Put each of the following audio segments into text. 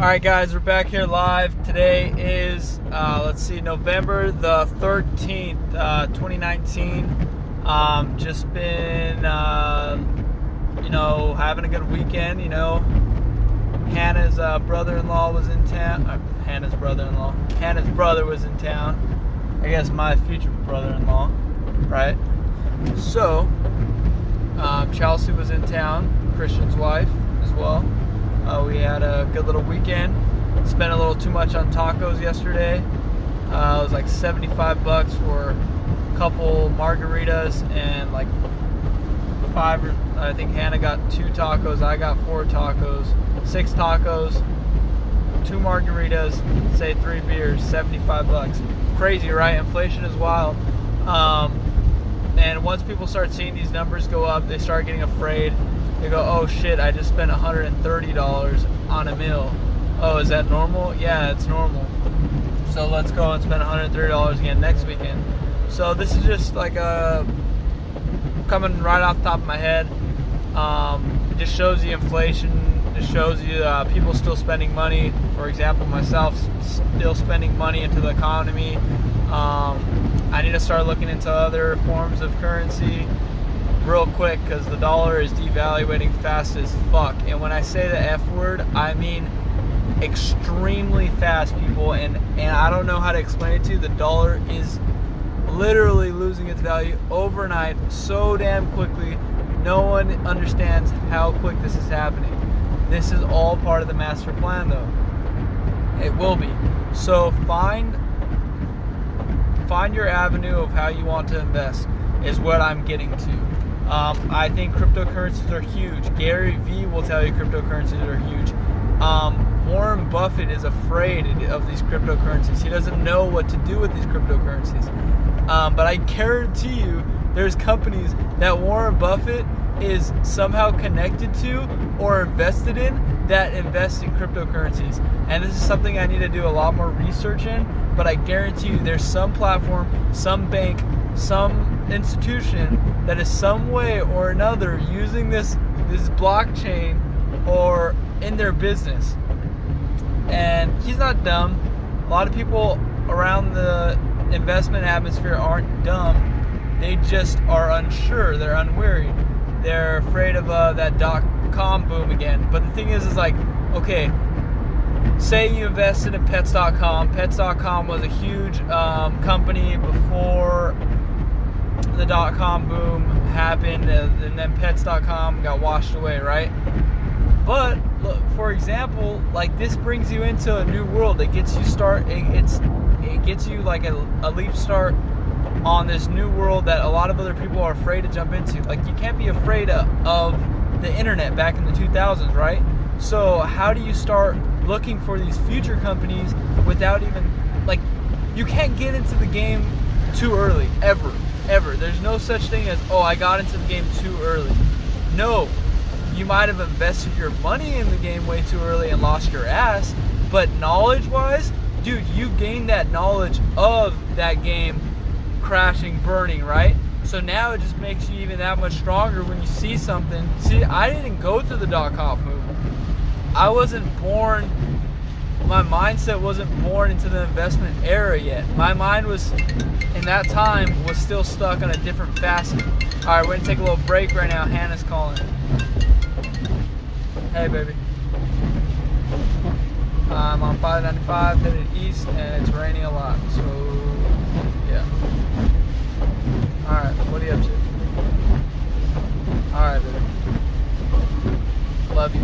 Alright guys, we're back here live. Today is, November the 13th, 2019. Just been, having a good weekend, Hannah's brother-in-law was in town. Hannah's brother was in town. I guess my future brother-in-law, right? So, Chelsea was in town, Christian's wife as well. We had a good little weekend. Spent a little too much on tacos yesterday. It was like $75 for a couple margaritas and like I think Hannah got 2 tacos, I got 4 tacos, 6 tacos, 2 margaritas, say 3 beers, $75. Crazy, right? Inflation is wild. And once people start seeing these numbers go up, they start getting afraid. They go, oh shit, I just spent $130 on a meal. Oh, is that normal? Yeah, it's normal. So let's go and spend $130 again next weekend. So this is just like coming right off the top of my head. It just shows the inflation. It shows you people still spending money. For example, myself still spending money into the economy. I need to start looking into other forms of currency real quick, because the dollar is devaluating fast as fuck. And when I say the F word, I mean extremely fast, people. And I don't know how to explain it to you. The dollar is literally losing its value overnight so damn quickly. No one understands how quick this is happening. This is all part of the master plan, though. It will be. So find your avenue of how you want to invest is what I'm getting to. I think cryptocurrencies are huge. Gary Vee will tell you cryptocurrencies are huge. Warren Buffett is afraid of these cryptocurrencies. He doesn't know what to do with these cryptocurrencies. But I guarantee you there's companies that Warren Buffett is somehow connected to or invested in that invest in cryptocurrencies. And this is something I need to do a lot more research in, but I guarantee you there's some platform, some bank, some institution that is some way or another using this blockchain or in their business. And he's not dumb. A lot of people around the investment atmosphere aren't dumb. They just are unsure. They're unwary. They're afraid of that .com boom again. But the thing is like, okay, say you invested in pets.com. Pets.com was a huge company before the .com boom happened, and then pets.com got washed away, right? But look, for example, like this brings you into a new world. It gets you it gets you like a leap start on this new world that a lot of other people are afraid to jump into. Like you can't be afraid of the internet back in the 2000s, right? So how do you start looking for these future companies without even, like, you can't get into the game too early, ever. There's no such thing as, oh, I got into the game too early. No, you might have invested your money in the game way too early and lost your ass, but knowledge-wise, dude, you gained that knowledge of that game crashing, burning, right? So now it just makes you even that much stronger when you see something. See, I didn't go through the .com movement. I wasn't born, my mindset wasn't born into the investment era yet. My mind was, in that time, was still stuck on a different facet. All right, we're gonna take a little break right now. Hannah's calling. Hey, baby. I'm on 595, headed east, and it's raining a lot, so, yeah. All right, what are you up to? All right, baby. Love you.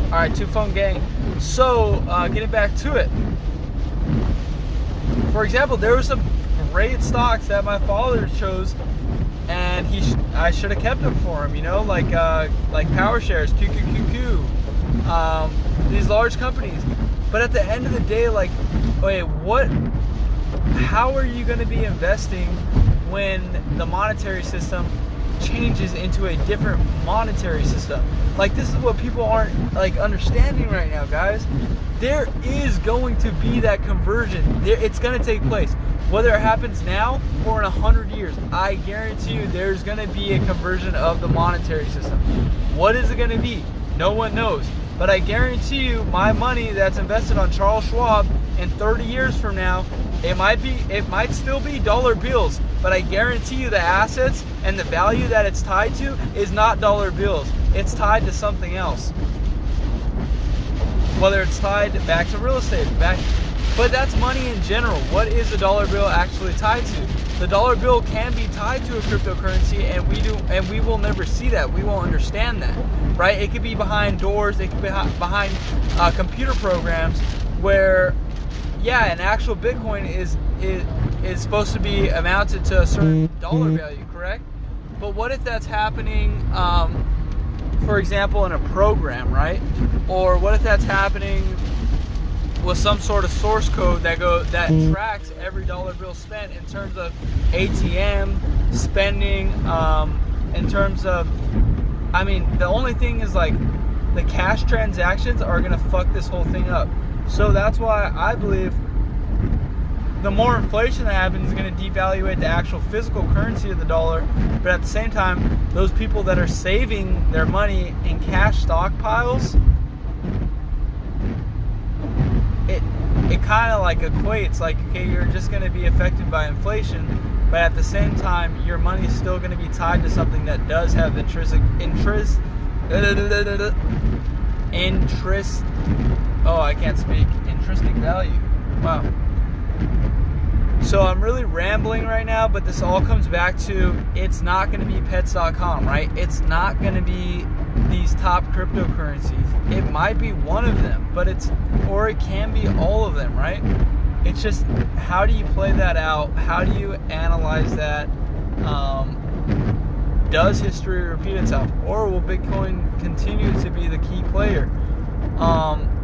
All right, 2 phone gang. So, getting back to it. For example, there were some great stocks that my father chose, and I should have kept them for him. Like Power Shares, QQQQ, these large companies. But at the end of the day, like, wait, how are you going to be investing when the monetary system changes into a different monetary system? Like, this is what people aren't like understanding right now, guys. There is going to be that conversion. It's going to take place. Whether it happens now or in 100 years, I guarantee you there's going to be a conversion of the monetary system. What is it going to be? No one knows. But I guarantee you, my money that's invested on Charles Schwab in 30 years from now, it might still be dollar bills, but I guarantee you the assets and the value that it's tied to is not dollar bills. It's tied to something else. Whether it's tied back to real estate, but that's money in general. What is a dollar bill actually tied to? The dollar bill can be tied to a cryptocurrency, and we will never see that. We won't understand that, right? It could be behind doors. It could be behind computer programs where, yeah, an actual Bitcoin is supposed to be amounted to a certain dollar value, correct? But what if that's happening, for example, in a program, right? Or what if that's happening with some sort of source code that tracks every dollar bill spent in terms of ATM spending, in terms of, I mean, the only thing is like the cash transactions are gonna fuck this whole thing up. So that's why I believe the more inflation that happens is going to devaluate the actual physical currency of the dollar, but at the same time, those people that are saving their money in cash stockpiles, it kind of like equates, like, okay, you're just going to be affected by inflation, but at the same time, your money is still going to be tied to something that does have interest. Oh, I can't speak. Intrinsic value. Wow. So I'm really rambling right now, but this all comes back to, it's not going to be pets.com, right? It's not going to be these top cryptocurrencies. It might be one of them, or it can be all of them, right? It's just, how do you play that out? How do you analyze that? Does history repeat itself? Or will Bitcoin continue to be the key player?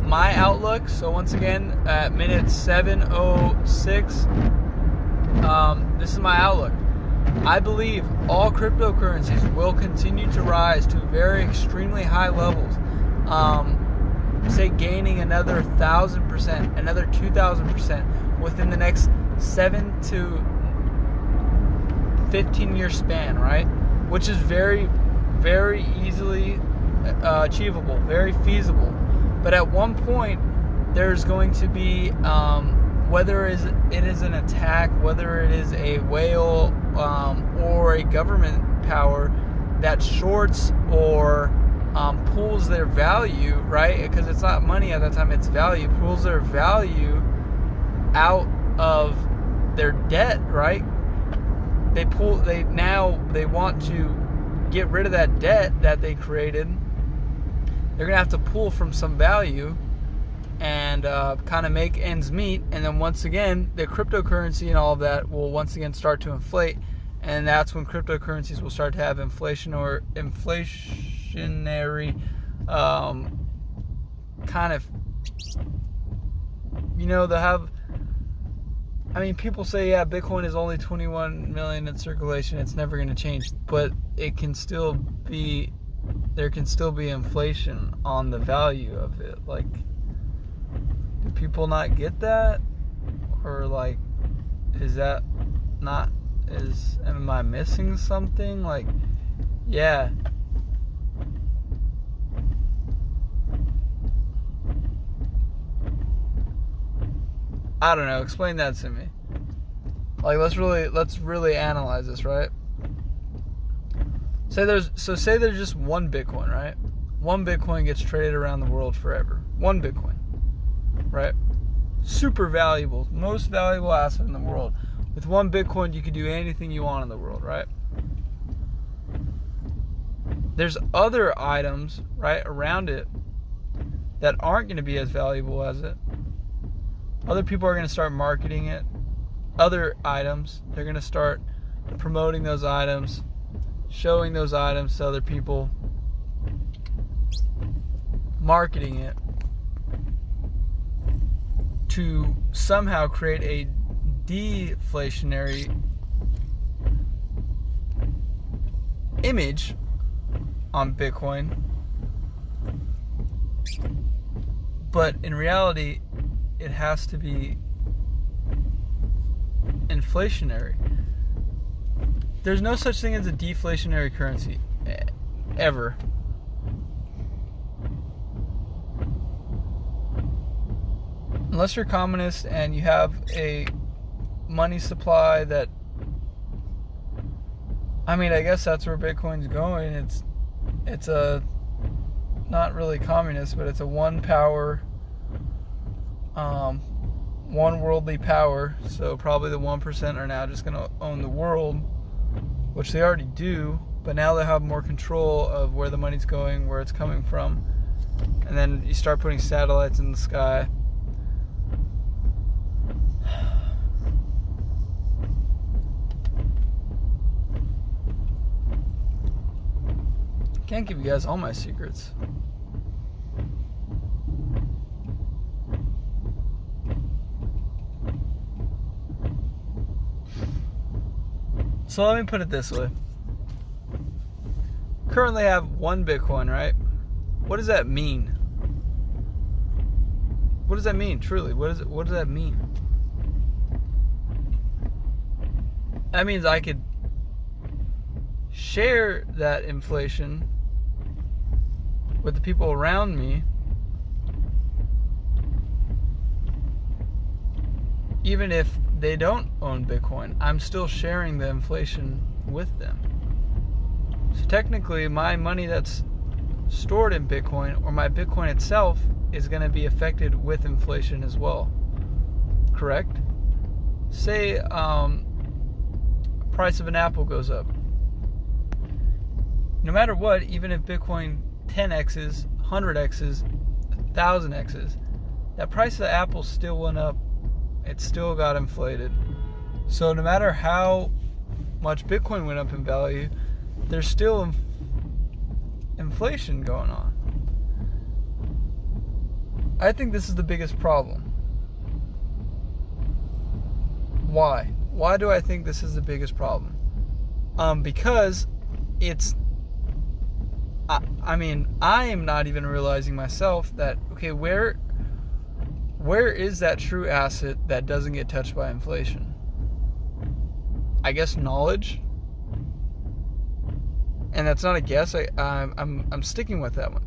My outlook, so once again, at minute 7:06, this is my outlook. I believe all cryptocurrencies will continue to rise to very extremely high levels. Say gaining another 1,000%, another 2,000% within the next 7 to 15 year span, right? Which is very, very easily achievable, very feasible. But at one point, there's going to be, whether it is an attack, whether it is a whale, or a government power that shorts or pulls their value, right? Because it's not money at that time, it's value. Pulls their value out of their debt, right? They want to get rid of that debt that they created. They're going to have to pull from some value and kind of make ends meet. And then once again, the cryptocurrency and all of that will once again start to inflate. And that's when cryptocurrencies will start to have inflationary kind of, they'll have, people say, yeah, Bitcoin is only 21 million in circulation. It's never going to change. But there can still be inflation on the value of it. Like, do people not get that? Or like, am I missing something? Like, yeah. I don't know, explain that to me. Like, let's really analyze this, right? Say there's just one Bitcoin, right? One Bitcoin gets traded around the world forever. One Bitcoin, right? Super valuable, most valuable asset in the world. With one Bitcoin, you can do anything you want in the world, right? There's other items, right, around it that aren't going to be as valuable as it. Other people are going to start marketing it. Other items, they're going to start promoting those items, showing those items to other people, marketing it to somehow create a deflationary image on Bitcoin. But in reality, it has to be inflationary. There's no such thing as a deflationary currency, ever. unless you're communist and you have a money supply that, I mean, I guess that's where Bitcoin's going. It's a, not really communist, but it's a one power, one worldly power. So probably the 1% are now just going to own the world, which they already do, but now they have more control of where the money's going, where it's coming from. And then you start putting satellites in the sky. Can't give you guys all my secrets. So let me put it this way. Currently I have 1 Bitcoin, right? What does that mean? What does that mean, truly? What does that mean? That means I could share that inflation with the people around me, even if they don't own Bitcoin. I'm still sharing the inflation with them. So technically, my money that's stored in Bitcoin, or my Bitcoin itself, is going to be affected with inflation as well. Correct? Say price of an apple goes up. No matter what, even if Bitcoin 10x's, 100x's, 1000x's, that price of the apple still went up. It still got inflated. So no matter how much Bitcoin went up in value, there's still inflation going on. I think this is the biggest problem. Why? Why do I think this is the biggest problem? Because it's, I mean, I am not even realizing myself that, okay, where is that true asset that doesn't get touched by inflation? I guess knowledge. And that's not a guess. I'm sticking with that one.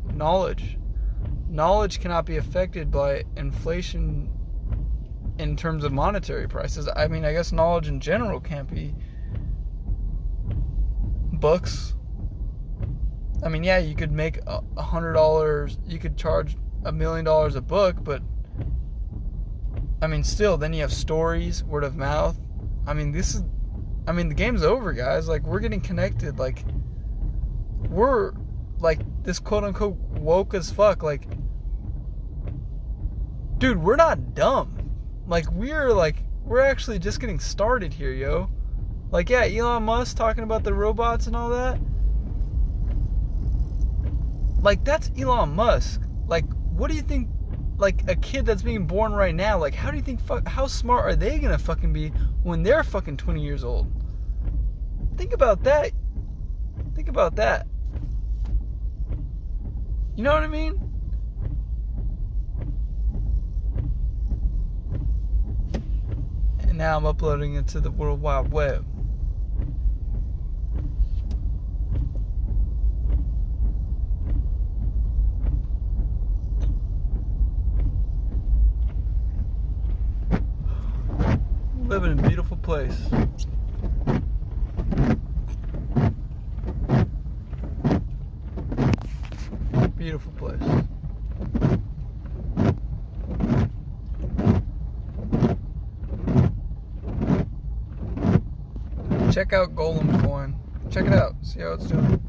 Knowledge cannot be affected by inflation in terms of monetary prices. I mean, I guess knowledge in general can't be. Books. I mean, yeah, you could make $100. You could charge $1 million a book, but I mean, still, then you have stories, word of mouth. I mean, the game's over, guys. Like, we're getting connected. Like, we're, like, this quote-unquote woke as fuck. Like, dude, we're not dumb. Like, we're actually just getting started here, yo. Like, yeah, Elon Musk talking about the robots and all that. Like, that's Elon Musk. Like, what do you think, like, a kid that's being born right now, like, how do you think, how smart are they gonna fucking be when they're fucking 20 years old? Think about that. Think about that. You know what I mean? And now I'm uploading it to the World Wide Web. Living in a beautiful place. Beautiful place. Check out Golem coin. Check it out. See how it's doing.